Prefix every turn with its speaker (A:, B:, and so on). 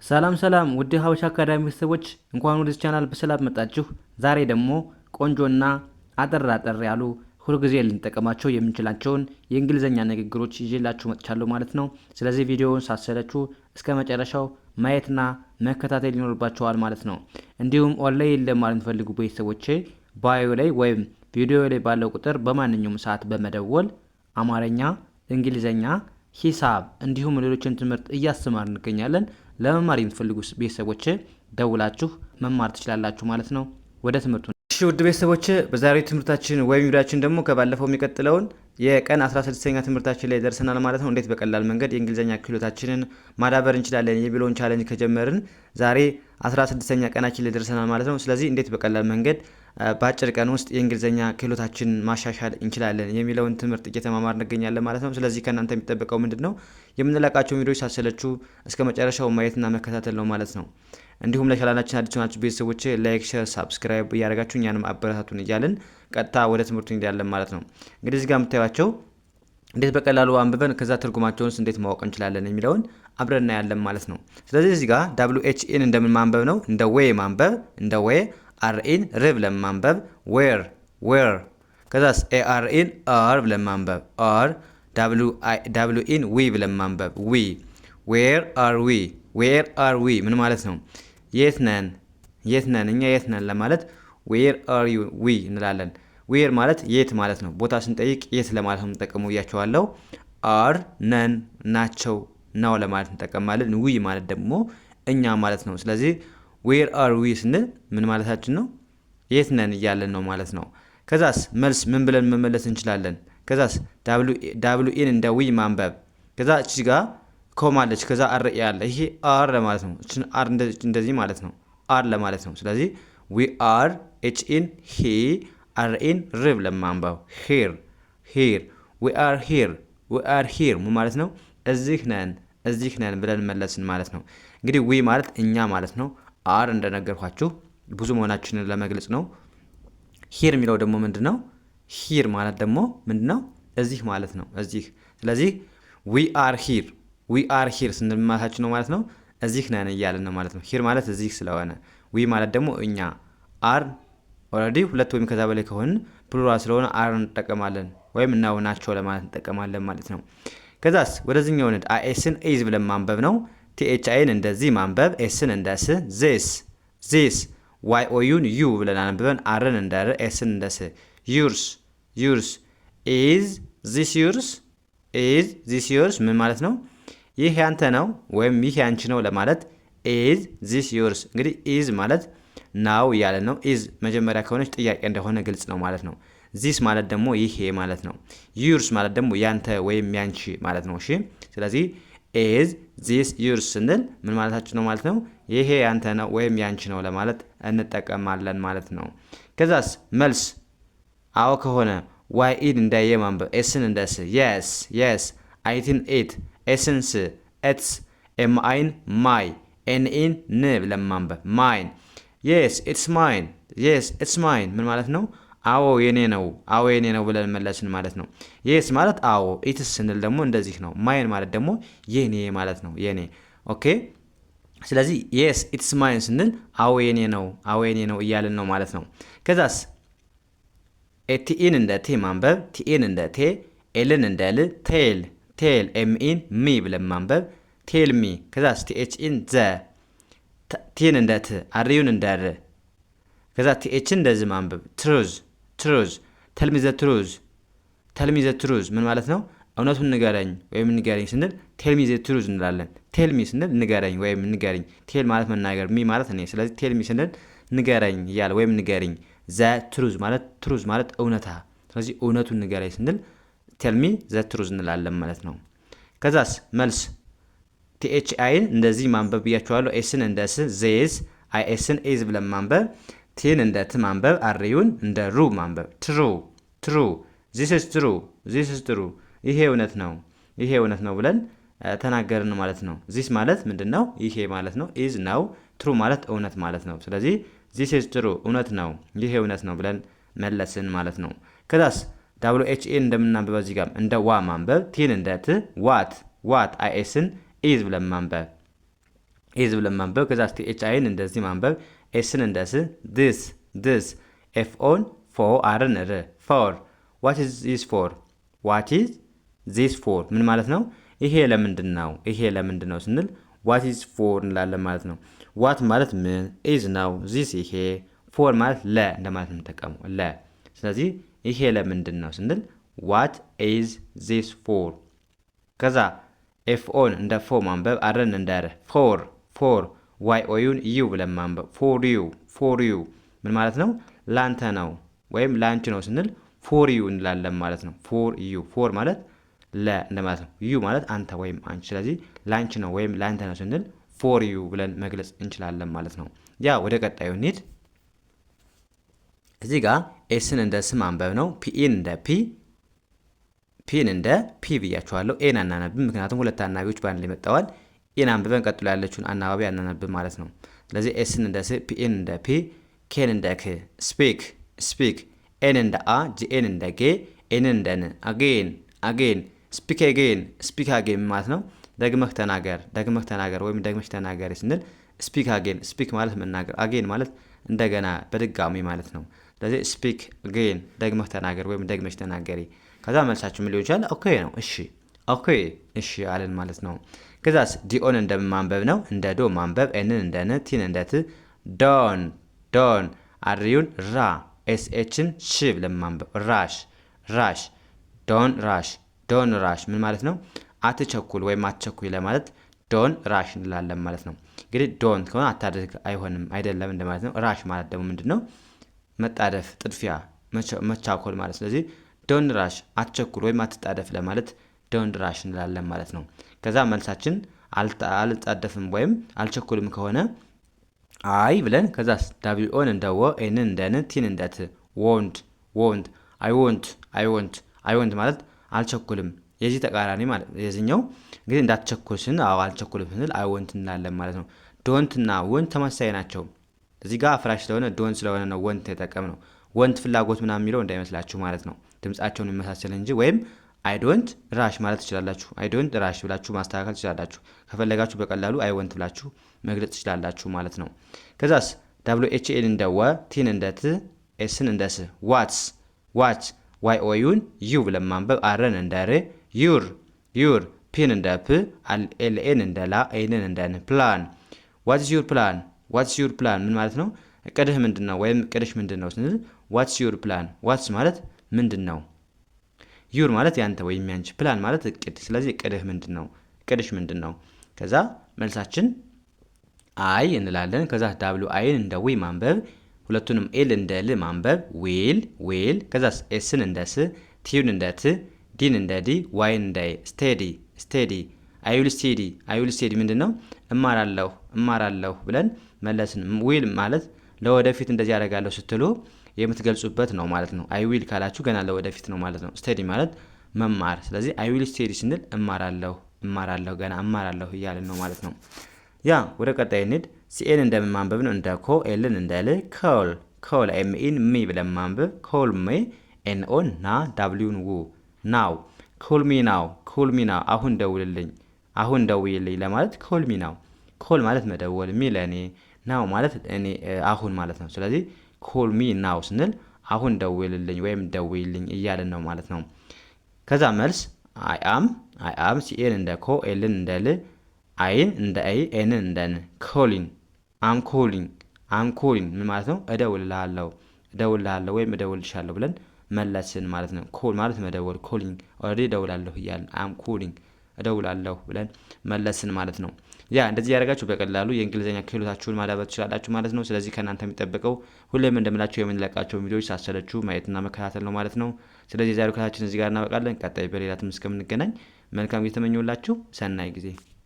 A: ሰላም ሰላም ውድ ሀበሻ አካዳሚ ቤተሰቦች እንኳን ወደዚህ ቻናል በሰላም መጣችሁ። ዛሬ ደግሞ ቆንጆና አጠር ያሉ ሁልጊዜ ልንጠቀማቸው የምንችላቸውን የእንግሊዘኛ ንግግሮች ይዤላችሁ መጥቻለሁ ማለት ነው። ስለዚህ ቪዲዮውን ሳትሰለቹ እስከ መጨረሻው ማየትና መከታተል ይኖርባችኋል ማለት ነው። እንዲሁም ኦንላይን ለማለት የምትፈልጉ ቤተሰቦቼ ባዮ ላይ ወይም ቪዲዮ ላይ ባለው ቁጥር በማንኛውም ሰዓት በመደወል አማርኛ፣ እንግሊዘኛ፣ ሂሳብ እንዲሁም ሌሎችን ትምህርት እያስተማርን እንገኛለን። ለመማር የምትፈልጉ ቤተሰቦች ደውላችሁ መማር ትችላላችሁ ማለት ነው። ወደ ትምህርቱ እሺ ውድ ቤተሰቦች በዛሬው ትምህርታችን ወይም ቪዲዮአችን ደግሞ ከባለፈው የሚቀጥለውን የቀን 16ኛ ትምህርታችን ላይ ደርሰናል ማለት ነው። እንዴት በቀላል መንገድ የእንግሊዘኛ ክህሎታችንን ማዳበር እንችላለን የሚለውን ቻሌንጅ ከጀመርን ዛሬ 16ኛ ቀናችን ላይ ደርሰናል ማለት ነው። ስለዚህ እንዴት በቀላል መንገድ በአጭር ቀን ውስጥ የእንግሊዘኛ ክህሎታችንን ማሻሻል እንችላለን የሚለውን ትምህርት እየተማማር እንገኛለን ማለት ነው። ስለዚህ ከእናንተ የሚጠበቀው ምንድነው? የምንለቃቸው ቪዲዮዎች ሳትሰለቹ እስከ መጨረሻው ማየትና መከታተል ነው ማለት ነው። እንዲሁም ለቻናላችን አዲስ ናችሁ ቤተሰቦች ላይክ፣ ሼር፣ ሰብስክራይብ እያደረጋችሁ እኛንም አበረታቱን እያልን ቀጥታ ወደ ትምህርቱ እንሄዳለን ማለት ነው። እንግዲህ እዚህ ጋር የምታዩቸው እንዴት በቀላሉ አንብበን ከዛ ትርጉማቸውንስ እንዴት ማወቅ እንችላለን የሚለውን አብረን እናያለን ማለት ነው። ስለዚህ እዚህ ጋር WHN እንደምን ማንበብ ነው? እንደ ዌይ ማንበብ፣ እንደ ዌይ RN ር ብለን ማንበብ፣ ዌር ከዛስ ARN አር ብለን ማንበብ፣ አር WN ዊ ብለን ማንበብ፣ ዊ ዌር አር ዊ ምን ማለት ነው? የት ነን እኛ የት ነን ለማለት ዌር አር ዩ ዊ እንላለን። ዌር ማለት የት ማለት ነው። ቦታ ስንጠይቅ የት ለማለት ነው የምንጠቀመው እያቸዋለሁ። አር ነን ናቸው ነው ለማለት እንጠቀማለን። ዊ ማለት ደግሞ እኛ ማለት ነው። ስለዚህ ዌር አር ዊ ስንል ምን ማለታችን ነው? የት ነን እያለን ነው ማለት ነው። ከዛስ መልስ ምን ብለን መመለስ እንችላለን? ከዛስ WN እንደ ዊ ማንበብ፣ ከዛ እቺ ጋር ኮማለች፣ ከዛ አር ያለ ይሄ አር ለማለት ነው። እቺን አር እንደዚህ ማለት ነው፣ አር ለማለት ነው። ስለዚህ ዊ አር HN ሂ RN ር ብለን ማንበብ፣ ሂር ዊ አር ሂር ምን ማለት ነው? እዚህ ነን ብለን መለስን ማለት ነው። እንግዲህ ዊ ማለት እኛ ማለት ነው። አር እንደነገርኳችሁ ብዙ መሆናችንን ለመግለጽ ነው። ሂር የሚለው ደግሞ ምንድነው? ሂር ማለት ደግሞ ምንድነው? እዚህ ማለት ነው። እዚህ ስለዚህ ዊ አር ሂር ስንል ማለታችን ነው ማለት ነው። እዚህ ነን እያለን ነው ማለት ነው። ሂር ማለት እዚህ ስለሆነ፣ ዊ ማለት ደግሞ እኛ፣ አር ኦልሬዲ ሁለት ወይም ከዛ በላይ ከሆነ ፕሉራል ስለሆነ አር እንጠቀማለን ወይም እናው ናቸው ለማለት እንጠቀማለን ማለት ነው። ከዛስ ወደዚህኛው ነድ አይስን ኢዝ ብለን ማንበብ ነው። THIን እንደዚህ ማንበብ፣ ኤስን እንደ ስ፣ ዚስ YOUን ዩ ብለን አንብበን አርን እንደ ር፣ ኤስን እንደ ስ፣ ዩርስ ኢዝ ዚስ ዩርስ ምን ማለት ነው? ይህ ያንተ ነው ወይም ይህ ያንቺ ነው ለማለት ኢዝ ዚስ ዩርስ። እንግዲህ ኢዝ ማለት ናው እያለ ነው። ኢዝ መጀመሪያ ከሆነች ጥያቄ እንደሆነ ግልጽ ነው ማለት ነው። ዚስ ማለት ደግሞ ይሄ ማለት ነው። ዩርስ ማለት ደግሞ ያንተ ወይም ያንቺ ማለት ነው። እሺ ስለዚህ ኢዝ ዚስ ዩርስ ስንል ምን ማለታችን ነው ማለት ነው? ይሄ ያንተ ነው ወይም ያንቺ ነው ለማለት እንጠቀማለን ማለት ነው። ከዛስ መልስ አዎ ከሆነ ዋይ ኢን እንደ የ ማንበብ፣ ኤስን እንደ ስ፣ የስ አይትን ኢት፣ ኤስን ስ፣ ኤትስ፣ ኤም አይን ማይ፣ ኤን ኢን ን ብለን ማንበብ ማይን። የስ ኢትስ ማይን ምን ማለት ነው? አዎ የኔ ነው ብለን መለስን ማለት ነው። የስ ማለት አዎ፣ ኢትስ ስንል ደግሞ እንደዚህ ነው። ማይን ማለት ደግሞ የኔ ማለት ነው። የኔ ኦኬ። ስለዚህ የስ ኢትስ ማይን ስንል አዎ የኔ ነው እያልን ነው ማለት ነው። ከዛስ ቲኢን እንደ ቴ ማንበብ፣ ቲኢን እንደ ቴ፣ ኤልን እንደ ል፣ ቴል ኤምኢን ሚ ብለን ማንበብ፣ ቴል ሚ። ከዛስ ቲኤችኢን ዘ፣ ቲን እንደ ት፣ አርዩን እንደ ር፣ ከዛ ቲኤችን እንደዚህ ማንበብ፣ ትሩዝ ተልሚ ዘ ትሩዝ ምን ማለት ነው? እውነቱን ንገረኝ ወይም ንገረኝ ስንል ቴልሚ ዘ ትሩዝ እንላለን። ቴልሚ ስንል ንገረኝ ወይም ንገረኝ። ቴል ማለት መናገር፣ ሚ ማለት እኔ። ስለዚህ ቴልሚ ስንል ንገረኝ እያለ ወይም ንገረኝ። ዘ ትሩዝ ማለት እውነታ። ስለዚህ እውነቱን ንገረኝ ስንል ቴልሚ ዘ ትሩዝ እንላለን ማለት ነው። ከዛስ መልስ THIን እንደዚህ ማንበብ ብያቸዋለሁ። ኤስን እንደ ስ፣ ዜስ አይኤስን ኤዝ ብለን ማንበብ፣ ቲን እንደ ት ማንበብ፣ አርዩን እንደ ሩ ማንበብ፣ ትሩ ዚስ ኢዝ ትሩ ይሄ እውነት ነው ብለን ተናገርን ማለት ነው። ዚስ ማለት ምንድነው? ይሄ ማለት ነው። ኢዝ ነው። ትሩ ማለት እውነት ማለት ነው። ስለዚህ ዚስ ኢዝ ትሩ እውነት ነው፣ ይሄ እውነት ነው ብለን መለስን ማለት ነው። ከዛስ WHN እንደምናንበብ እዚህ ጋር እንደ ዋ ማንበብ፣ ቲን እንደ ት፣ ዋት አይኤስን ኢዝ ብለን ማንበብ፣ ኢዝ ብለን ማንበብ። ከዛ THIን እንደዚህ ማንበብ። ኤስን እንደስ this FOን ፎ አርን ር for what is this for ምን ማለት ነው? ይሄ ለምንድን ነው? ይሄ ለምንድን ነው ስንል what is for እንላለን ማለት ነው። what ማለት ምን፣ is ነው፣ this ይሄ፣ for ማለት ለ እንደማለት ነው የምንጠቀመው ለ። ስለዚህ ይሄ ለምንድን ነው ስንል what is this for። ከዛ FOን እንደ ፎ ማንበብ፣ አርን እንደ ር for YOዩን ዩ ብለን ማንበብ for you ምን ማለት ነው? ላንተ ነው ወይም ላንቺ ነው ስንል for you እንላለን ማለት ነው። for ማለት ለ እንደማለት ነው። ዩ ማለት አንተ ወይም አንቺ። ስለዚህ ላንቺ ነው ወይም ላንተ ነው ስንል for you ብለን መግለጽ እንችላለን ማለት ነው። ያ ወደ ቀጣዩ እንሂድ። እዚህ ጋር ኤስን እንደ ስ ማንበብ ነው። ፒን እንደ ፒ ብያቸዋለሁ። ኤን አናነብም፣ ምክንያቱም ሁለት አናባቢዎች በአንድ ላይ መጣዋል። ኤን አንብበን ቀጥሎ ያለችውን አናባቢ አናነብም ማለት ነው። ስለዚህ ኤስን እንደ ስ፣ ፒን እንደ ፒ፣ ኬን እንደ ክ፣ ስፒክ፣ ኤን እንደ አ፣ ጂኤን እንደ ጌ፣ ኤን እንደ ን፣ አጌን ስፒክ አጌን ማለት ነው። ደግመህ ተናገር ወይም ደግመሽ ተናገሪ ስንል ስፒክ አጌን። ስፒክ ማለት መናገር፣ አጌን ማለት እንደገና በድጋሚ ማለት ነው። ስለዚህ ስፒክ አጌን ደግመህ ተናገር ወይም ደግመሽ ተናገሪ። ከዛ መልሳችሁ ምን ሊሆን ይችላል? ኦኬ ነው፣ እሺ አለን ማለት ነው። ከዛስ ዲኦን እንደማንበብ ነው። እንደ ዶ ማንበብ፣ ኤንን እንደ ን፣ ቲን እንደ ት፣ ዶን አሪዩን ራ፣ ኤስኤችን ሽ ብለን ማንበብ፣ ራሽ ዶን ራሽ ምን ማለት ነው? አትቸኩል ወይም አትቸኩይ ለማለት ዶን ራሽ እንላለን ማለት ነው። እንግዲህ ዶን ከሆነ አታድርግ አይሆንም አይደለም እንደማለት ነው። ራሽ ማለት ደግሞ ምንድነው? መጣደፍ፣ ጥድፊያ፣ መቻኮል ማለት። ስለዚህ ዶን ራሽ አትቸኩል ወይም አትጣደፍ ለማለት ዶን ራሽ እንላለን ማለት ነው። ከዛ መልሳችን አልጣደፍም ወይም አልቸኩልም ከሆነ አይ ብለን ከዛ ዳብሊኦን እንደ ወ፣ ኤንን እንደ ን፣ ቲን እንደ ት፣ ወንት አይ ወንት ማለት አልቸኩልም። የዚህ ተቃራኒ ማለት የዚህኛው እንግዲህ እንዳትቸኩል ስንል አልቸኩልም ስንል አይ ወንት እንላለን ማለት ነው። ዶንት እና ወንት ተመሳሳይ ናቸው። እዚህ ጋር ፍራሽ ስለሆነ ዶንት ስለሆነ ነው ወንት የተጠቀምነው። ወንት ፍላጎት ምናምን የሚለው እንዳይመስላችሁ ማለት ነው። ድምጻቸውን የሚመሳሰል እንጂ ወይም አይ ዶንት ራሽ ማለት ትችላላችሁ። አይ ዶንት ራሽ ብላችሁ ማስተካከል ትችላላችሁ። ከፈለጋችሁ በቀላሉ አይ ወንት ብላችሁ መግለጽ ትችላላችሁ ማለት ነው። ከዛስ WHN እንደ ወ፣ ቲን እንደ ት፣ ኤስን እንደ ስ፣ ዋትስ YOዩን ዩ ብለን ማንበብ፣ አርን እንደ ር፣ ዩር ፒን እንደ ፕ፣ ኤልኤን እንደ ላ፣ ኤንን እንደ ን፣ ፕላን ዋትስ ዩር ፕላን ምን ማለት ነው? እቅድህ ምንድን ነው ወይም እቅድሽ ምንድን ነው ስንል ዋትስ ዩር ፕላን። ዋትስ ማለት ምንድን ነው፣ ዩር ማለት ያንተ ወይም ያንቺ፣ ፕላን ማለት እቅድ። ስለዚህ እቅድህ ምንድን ነው፣ እቅድሽ ምንድን ነው? ከዛ መልሳችን አይ እንላለን። ከዛ ዳብሉ አይን እንደ ዊ ማንበብ፣ ሁለቱንም ኤል እንደ ል ማንበብ፣ ዌል ከዛ ኤስን እንደ ስ፣ ቲዩን እንደ ት፣ ዲን እንደ ዲ፣ ዋይን እንደ ስቴዲ አይዊል ስቴዲ ምንድን ነው? እማራለሁ ብለን መለስን። ዊል ማለት ለወደፊት እንደዚህ ያደርጋለሁ ስትሉ የምትገልጹበት ነው ማለት ነው። አይዊል ካላችሁ ገና ለወደፊት ነው ማለት ነው። ስቴዲ ማለት መማር። ስለዚህ አይዊል ስቴዲ ስንል እማራለሁ ገና እማራለሁ እያልን ነው ማለት ነው። ያ ወደ ቀጣይ እንሂድ። ሲኤን እንደማንበብ ነው። እንደ ኮ፣ ኤልን እንደ ል፣ ኮል ኤምኢን ሚ ብለን ማንበብ፣ ኮል ሜ፣ ኤንኦን ና፣ ዳብሊውን ው፣ ናው ኮል ሚ ናው አሁን ደውልልኝ ለማለት ኮል ሚ ናው። ኮል ማለት መደወል፣ ሚ ለእኔ፣ ናው ማለት እኔ አሁን ማለት ነው። ስለዚህ ኮል ሚ ናው ስንል አሁን ደውልልኝ ወይም ደውይልኝ እያልን ነው ማለት ነው። ከዛ መልስ አይ አም ሲኤን እንደ ኮ፣ ኤልን እንደ ል፣ አይን እንደ አይ፣ ኤንን እንደ ን፣ አም ኮሊንግ ምን ማለት ነው? እደውልልሃለሁ ወይም እደውልልሻለሁ ብለን መለስን ማለት ነው። ኮል ማለት መደወል፣ ኮሊንግ ኦልሬዲ እደውላለሁ እያልን አም ኮሊንግ እደውላለሁ ብለን መለስን ማለት ነው። ያ እንደዚህ ያደርጋችሁ በቀላሉ የእንግሊዝኛ ክህሎታችሁን ማዳበር ትችላላችሁ ማለት ነው። ስለዚህ ከእናንተ የሚጠበቀው ሁሌም እንደምላችሁ የምንለቃቸው ቪዲዮዎች ሳሰለችሁ ማየትና መከታተል ነው ማለት ነው። ስለዚህ የዛሬው ክላሳችን እዚህ ጋር እናበቃለን። ቀጣይ በሌላ ትምህርት እስከምንገናኝ መልካም ጊዜ ተመኘሁላችሁ። ሰናይ ጊዜ